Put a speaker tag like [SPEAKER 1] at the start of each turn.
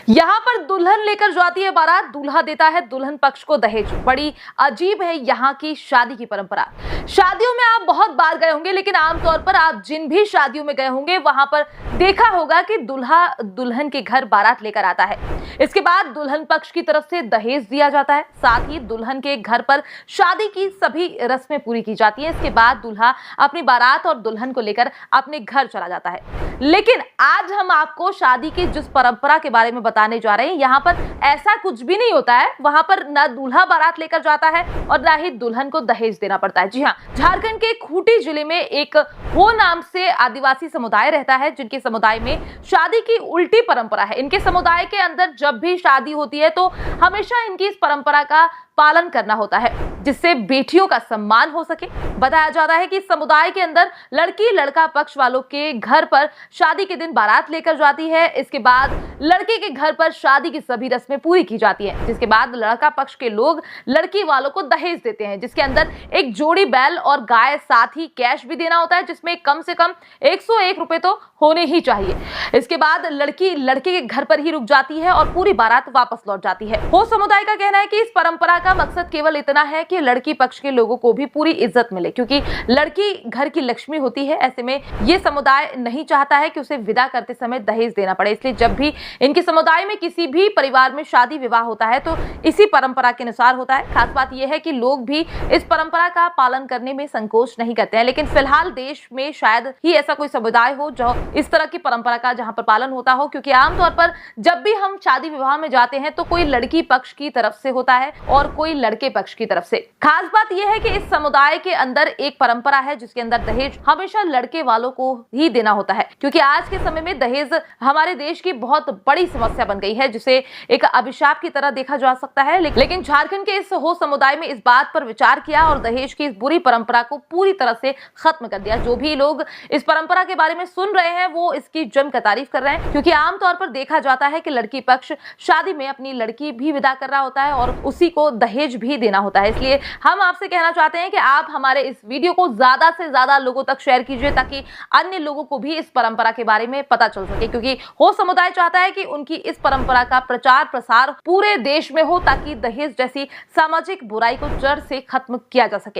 [SPEAKER 1] यहाँ पर दुल्हन लेकर जाती है बारात, दूल्हा देता है दुल्हन पक्ष को दहेज। बड़ी अजीब है यहाँ की शादी की परंपरा। शादियों में आप बहुत बार गए होंगे, लेकिन आमतौर पर आप जिन भी शादियों में गए होंगे वहां पर देखा होगा कि दूल्हा दुल्हन के घर बारात लेकर आता है। इसके बाद दुल्हन पक्ष की तरफ से दहेज दिया जाता है। साथ ही दुल्हन के घर पर शादी की सभी रस्में पूरी की जाती है। इसके बाद दूल्हा अपनी बारात और दुल्हन को लेकर अपने घर चला जाता है। लेकिन आज हम आपको शादी की जिस परंपरा के बारे में बताने जा रहे हैं, यहाँ पर ऐसा कुछ भी नहीं होता है। वहां पर ना दूल्हा बारात लेकर जाता है और ना ही दुल्हन को दहेज देना पड़ता है। जी हाँ, झारखंड के खूंटी जिले में एक हो नाम से आदिवासी समुदाय रहता है, जिनके समुदाय में शादी की उल्टी परंपरा है। इनके समुदाय के अंदर जब भी शादी होती है तो हमेशा इनकी इस परंपरा का पालन करना होता है, जिससे बेटियों का सम्मान हो सके। बताया जाता है कि समुदाय के अंदर लड़की लड़का पक्ष वालों के घर पर शादी के दिन बारात लेकर जाती है। इसके बाद लड़के के घर पर शादी की सभी रस्में पूरी की जाती है, जिसके बाद लड़का पक्ष के लोग लड़की वालों को दहेज देते हैं, जिसके अंदर एक जोड़ी बैल और गाय, साथ ही कैश भी देना होता है, जिसमें कम से कम 101 रुपए तो होने ही चाहिए। इसके बाद लड़की लड़के के घर पर ही रुक जाती है और पूरी बारात वापस लौट जाती है। हो समुदाय का कहना है कि इस परंपरा का मकसद केवल इतना है कि लड़की पक्ष के लोगों को भी पूरी इज्जत मिले, क्योंकि लड़की घर की लक्ष्मी होती है। ऐसे में ये समुदाय नहीं चाहता है कि उसे विदा करते समय दहेज देना पड़े। इसलिए जब भी इनके समुदाय में किसी भी परिवार में शादी विवाह होता है तो इसी परंपरा के अनुसार होता है। खास बात यह है कि लोग भी इस परंपरा का पालन करने में संकोच नहीं करते हैं। लेकिन फिलहाल देश में शायद ही ऐसा कोई समुदाय हो जो इस तरह की परंपरा का जहां पर पालन होता हो, क्योंकि आमतौर पर जब भी हम शादी विवाह में जाते हैं तो कोई लड़की पक्ष की तरफ से होता है और कोई लड़के पक्ष की तरफ से। खास बात यह है कि इस समुदाय के अंदर एक परंपरा है जिसके अंदर दहेज हमेशा लड़के वालों को ही देना होता है, क्योंकि आज के समय में दहेज हमारे देश की बहुत बड़ी समस्या बन गई है, जिसे एक अभिशाप की तरह देखा जा सकता है। लेकिन झारखंड के इस हो समुदाय में इस बात पर विचार किया और दहेज की इस बुरी परंपरा को पूरी तरह से खत्म कर दिया। जो भी लोग इस परंपरा के बारे में सुन रहे हैं वो इसकी जमकर तारीफ कर रहे हैं, क्योंकि आमतौर पर देखा जाता है कि लड़की पक्ष शादी में अपनी लड़की भी विदा कर रहा होता है और उसी को दहेज भी देना होता है। इसलिए हम आपसे कहना चाहते हैं कि आप हमारे इस वीडियो को ज्यादा से ज्यादा लोगों तक शेयर कीजिए, ताकि अन्य लोगों को भी इस परंपरा के बारे में पता चल सके, क्योंकि हो समुदाय चाहता है कि उनकी इस परंपरा का प्रचार प्रसार पूरे देश में हो, ताकि दहेज जैसी सामाजिक बुराई को जड़ से खत्म किया जा सके।